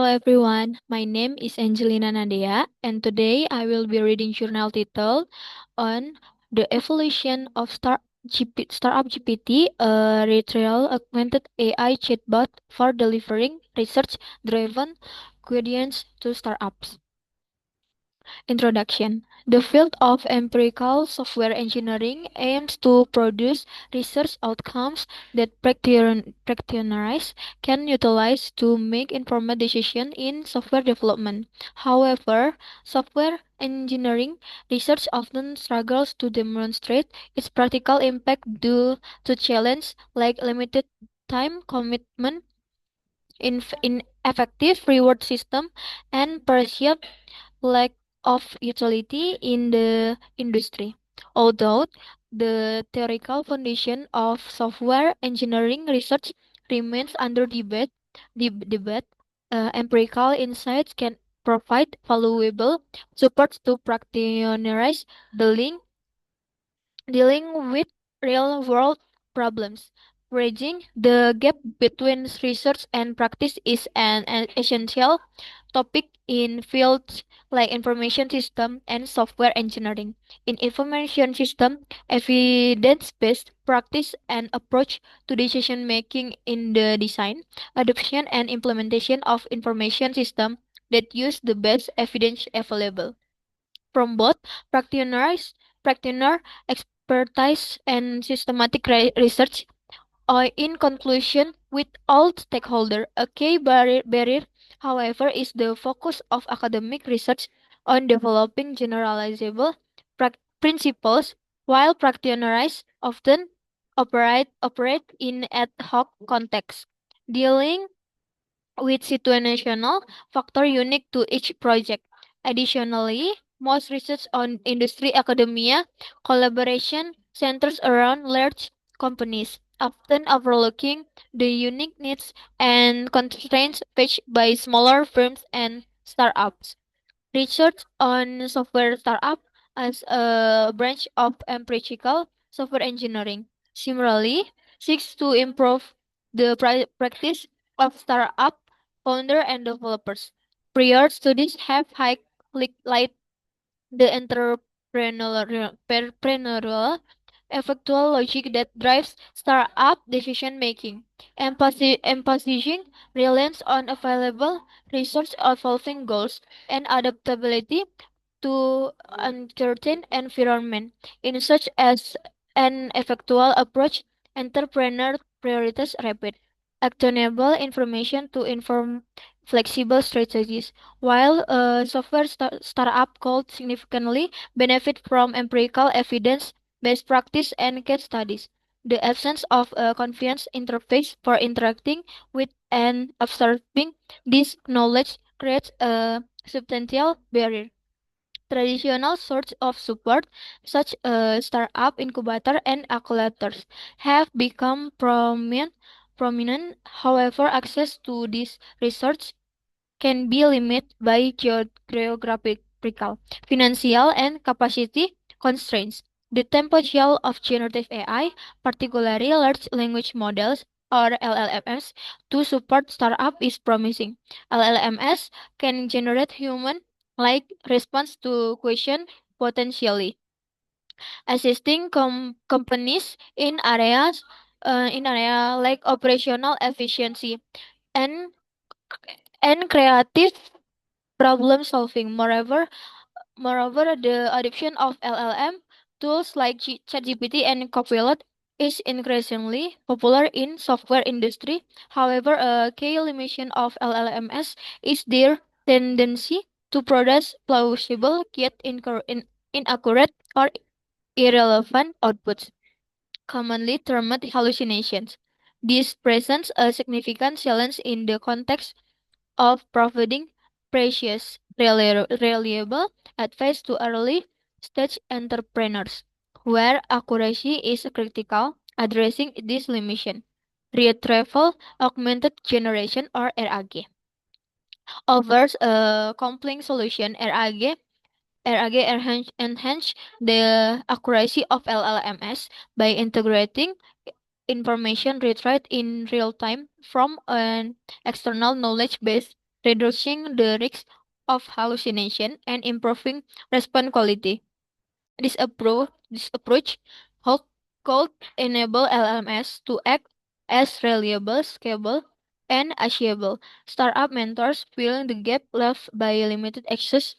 everyone, my name is Angelina Nadia, and today I will be reading journal titled on the evolution of Startup GPT, a retail augmented AI chatbot for delivering research-driven guidance to startups. Introduction. The field of empirical software engineering aims to produce research outcomes that practitioners can utilize to make informed decisions in software development. However, software engineering research often struggles to demonstrate its practical impact due to challenges like limited time commitment, ineffective reward system, and perceived lack of utility in the industry. Although the theoretical foundation of software engineering research remains under debate, empirical insights can provide valuable support to practitioners dealing dealing with real world problems. Bridging the gap between research and practice is an essential topic in fields like information system and software engineering. In information system, evidence-based practice and approach to decision making in the design, adoption and implementation of information system that use the best evidence available from both practitioner expertise and systematic research. In conclusion, with all stakeholders, a key barrier, however, is the focus of academic research on developing generalizable principles, while practitioners often operate in ad hoc contexts, dealing with situational factor unique to each project. Additionally, most research on industry academia collaboration centers around large companies, often overlooking the unique needs and constraints faced by smaller firms and startups. Research on software startup as a branch of empirical software engineering. Similarly, seeks to improve the practice of startup founder and developers. Prior studies have highlighted the entrepreneurial effectual logic that drives startup decision making, emphasizing reliance on available resource evolving goals and adaptability to uncertain environment. In such as an effectual approach, entrepreneur prioritize rapid, actionable information to inform flexible strategies, while a software startup could significantly benefit from empirical evidence, best practice, and case studies. The absence of a convenience interface for interacting with and absorbing this knowledge creates a substantial barrier. Traditional sources of support, such as startup incubator and accelerators, have become prominent. However, access to this research can be limited by geographical, financial, and capacity constraints. The potential of generative AI, particularly large language models or LLMs, to support startup is promising. LLMs can generate human-like response to question potentially, assisting companies in area like operational efficiency and creative problem solving. Moreover, the adoption of LLM tools like ChatGPT and Copilot is increasingly popular in software industry. However, a key limitation of LLMs is their tendency to produce plausible yet inaccurate or irrelevant outputs, commonly termed hallucinations. This presents a significant challenge in the context of providing precious, reliable advice to early stage entrepreneurs, where accuracy is critical. Addressing this limitation, retrieval augmented generation or RAG offers a compelling solution. RAG enhance the accuracy of LLMs by integrating information retrieved in real time from an external knowledge base reducing the risk of hallucination and improving response quality. This approach ho- could enable LLMs to act as reliable, scalable, and achievable startup mentors, filling the gap left by limited access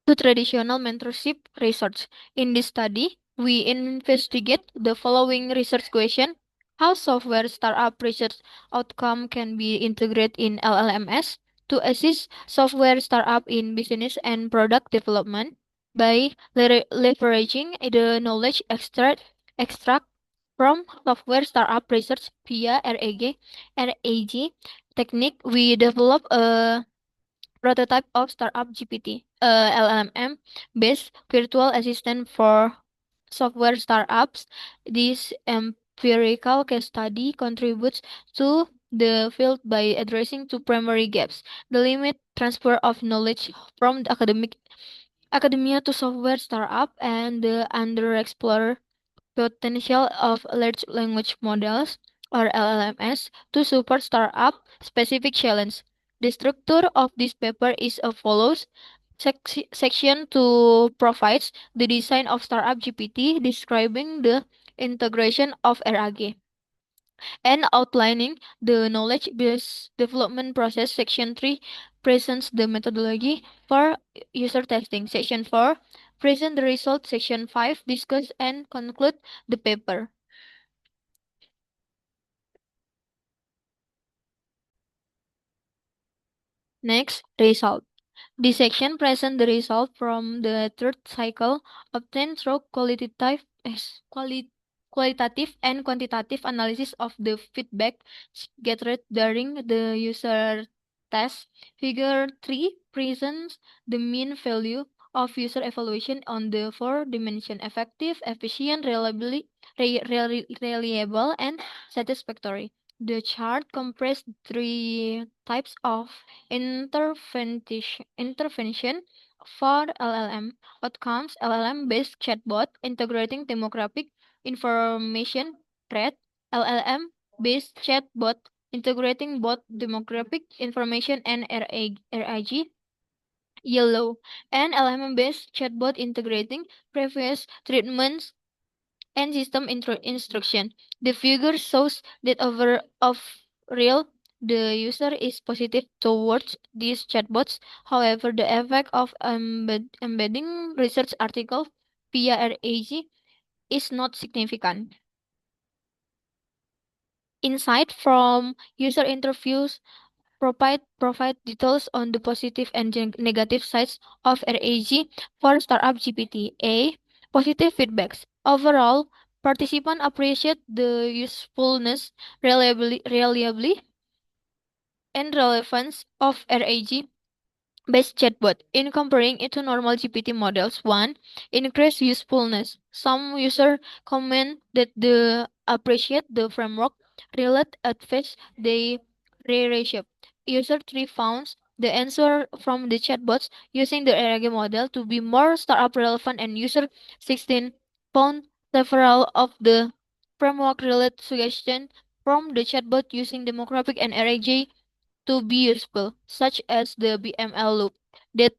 to traditional mentorship research. In this study, we investigate the following research question: how software startup research outcome can be integrated in LLMS to assist software startup in business and product development by leveraging the knowledge extract from software startup research via RAG technique. We develop a prototype of Startup GPT, LLM based virtual assistant for software startups. This empirical case study contributes to the field by addressing two primary gaps: the limit transfer of knowledge from the academia to software startup, and the underexplored potential of large language models or LLMs to support startup specific challenge. The structure of this paper is as follows. Section 2 provides the design of Startup GPT, describing the integration of RAG and outlining the knowledge based development process. Section 3 presents the methodology for user testing. Section 4 present the results. Section 5 discuss and conclude the paper. Next, result. This section presents the result from the third cycle obtained through qualitative and quantitative analysis of the feedback gathered during the user test. Figure 3 presents the mean value of user evaluation on the four dimension: effective, efficient, reliable, and satisfactory. The chart comprises three types of intervention for LLM outcomes: LLM-based chatbot integrating demographic information, red; LLM-based chatbot integrating both demographic information and RAG, yellow; and LLM-based chatbot integrating previous treatments and system instruction. The figure shows that over of real the user is positive towards these chatbots. However, the effect of embedding research article via RAG is not significant. Insight from user interviews provide details on the positive and negative sides of RAG for Startup GPT. A. Positive feedbacks. Overall, participants appreciate the usefulness, reliability, and relevance of RAG based chatbot. In comparing it to normal GPT models, one, increased usefulness. Some user comment that they appreciate the framework relate at first they reshape. User 3 found the answer from the chatbots using the RAG model to be more startup relevant, and user 16 found several of the framework related suggestions from the chatbot using demographic and RAG to be useful, such as the BML loop. That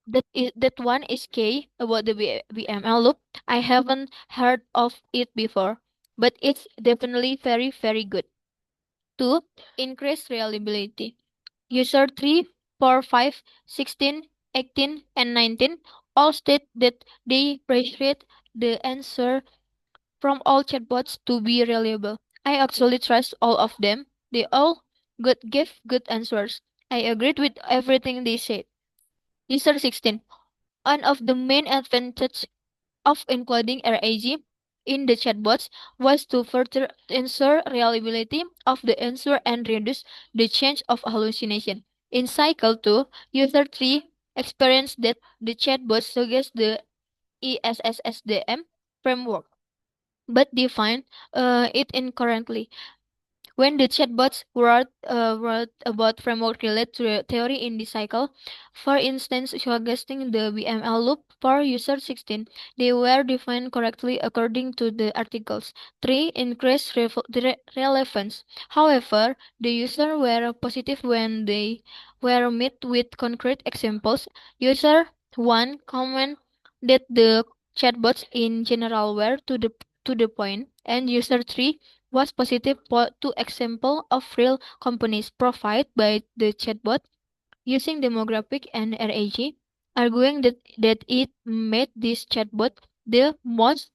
that one is key about the BML loop. I haven't heard of it before, but it's definitely very good. Two, increase reliability. User 3, 4, 5, 16, 18, and 19 all state that they appreciate the answer from all chatbots to be reliable. I actually trust all of them. They all give good answers. I agreed with everything they said. User 16. One of the main advantages of including RAG in the chatbots was to further ensure reliability of the answer and reduce the chance of hallucination. In cycle 2, user 3 experienced that the chatbot suggests the ESSSDM framework but defined it incorrectly. When the chatbots wrote about framework related to the theory in the cycle, for instance, suggesting the BML loop for user 16, they were defined correctly according to the articles. 3. Increased relevance. However, the users were positive when they were met with concrete examples. User 1 comment that the chatbots in general were to the point, and user 3 was positive for two example of real companies provided by the chatbot using demographic and RAG, arguing that it made this chatbot the most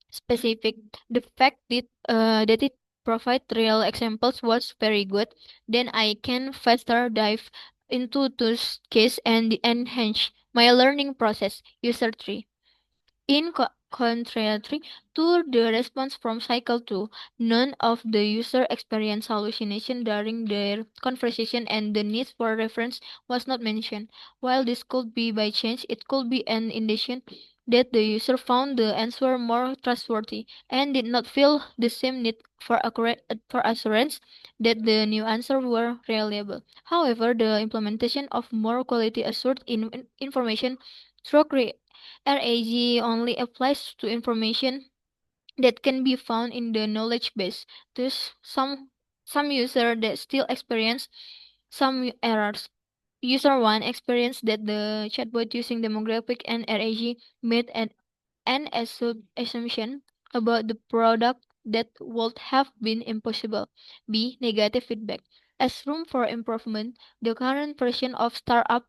specific. The fact that it provide real examples was very good. Then I can faster dive into those case and enhance my learning process. User 3. Contrary to the response from Cycle 2, none of the user experienced hallucination during their conversation and the need for reference was not mentioned. While this could be by chance, it could be an indication that the user found the answer more trustworthy and did not feel the same need for assurance that the new answer were reliable. However, the implementation of more quality assured information through RAG only applies to information that can be found in the knowledge base. Thus, some users that still experience some errors. User 1 experienced that the chatbot using demographic and RAG made an assumption about the product that would have been impossible. B. Negative feedback. As room for improvement, the current version of Startup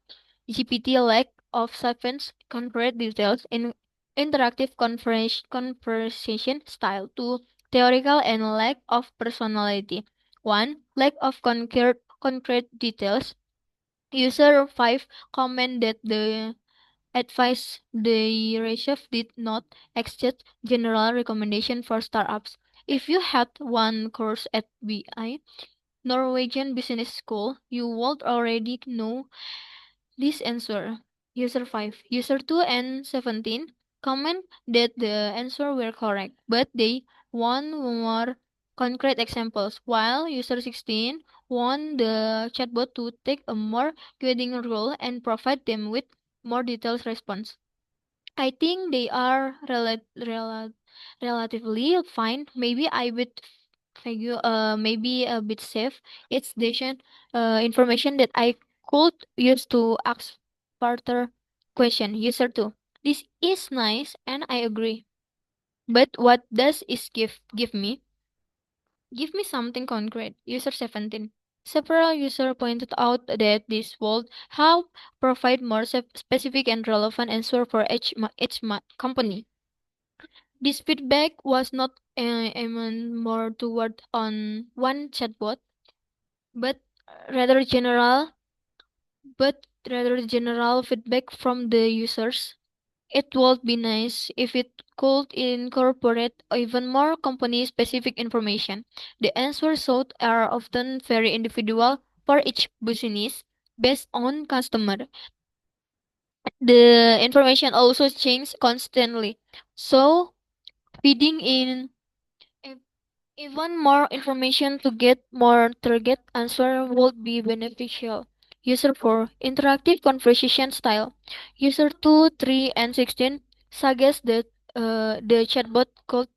GPT lack of substance, concrete details, in interactive conversation style. 2. Theoretical and lack of personality. 1. Lack of concrete details. User 5 comment that the advice the reserve did not exceed general recommendation for startups. If you had one course at BI, Norwegian Business School, you would already know this answer. User 5. User 2 and 17 comment that the answer were correct, but they want more concrete examples, while user 16 want the chatbot to take a more guiding role and provide them with more detailed response. I think they are relatively fine. Maybe I would figure maybe a bit safe. It's decision information that I could use to ask further question. User 2. This is nice and I agree. But what does it give me? Give me something concrete. User 17. Several users pointed out that this would help provide more specific and relevant answer for each company. This feedback was not aimed more toward on one chatbot, but rather general, rather general feedback from the users. It would be nice if it could incorporate even more company-specific information. The answers sought are often very individual for each business based on customer. The information also changes constantly. So feeding in ev- even more information to get more target answer would be beneficial. User 4. Interactive conversation style. User 2, 3, and 16 suggest that the chatbot could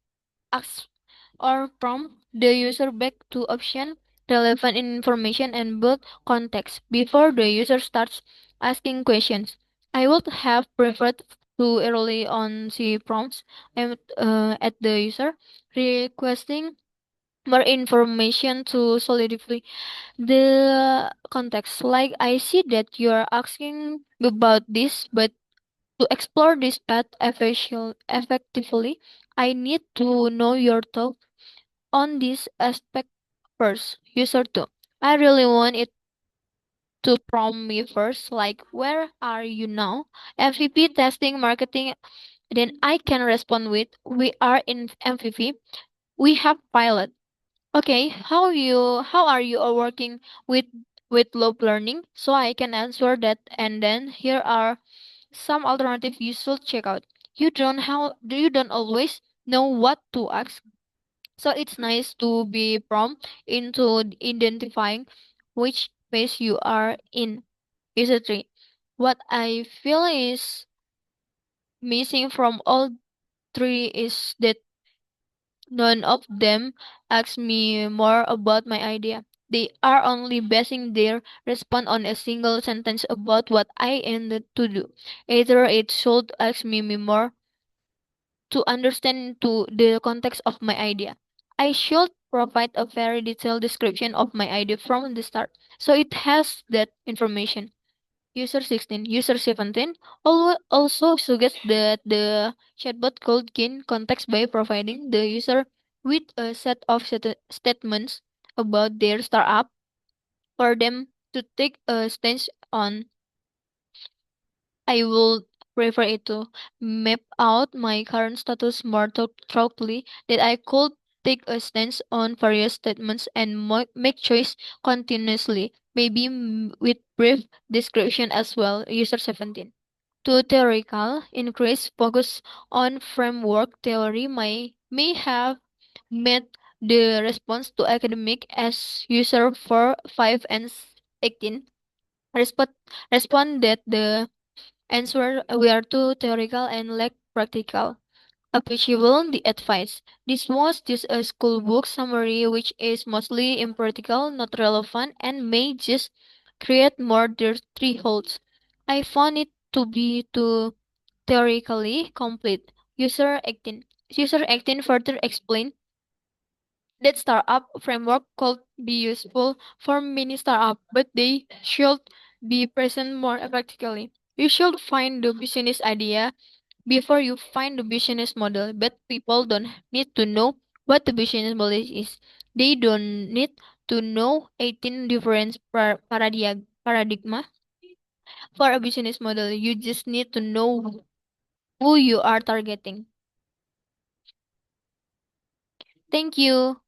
ask or prompt the user back to option relevant information and build context before the user starts asking questions. I would have preferred to early on see prompts at the user requesting more information to solidify the context. Like, I see that you're asking about this, but to explore this path effectively, I need to know your thoughts on this aspect first. User 2. I really want it to prompt me first, like, where are you now? MVP testing marketing. Then I can respond with, we are in MVP. We have pilot. Okay, how are you working with loop learning? So I can answer that, and then here are some alternatives you should check out. You don't always know what to ask. So it's nice to be prompt into identifying which phase you are in. User three. What I feel is missing from all three is that none of them ask me more about my idea. They are only basing their response on a single sentence about what I intended to do. Either it should ask me more to understand to the context of my idea. I should provide a very detailed description of my idea from the start, so it has that information. User 16, user 17 also suggests that the chatbot could gain context by providing the user with a set of statements about their startup for them to take a stance on. I would prefer it to map out my current status more thoroughly, that I could take a stance on various statements and make choice continuously, maybe with brief description as well. User 17. To theoretical, increased focus on framework theory may have met the response to academic as user 4, 5, and 18 respond, respond that the answer were too theoretical and lack practical. Appreciable the advice. This was just a school book summary which is mostly impractical, not relevant, and may just create more dirty holes. I found it to be too theoretically complete. User 18 further explained that startup framework could be useful for many startup, but they should be present more practically. You should find the business idea before you find the business model, but people don't need to know what the business model is. They don't need to know 18 different paradigma for a business model. You just need to know who you are targeting. Thank you.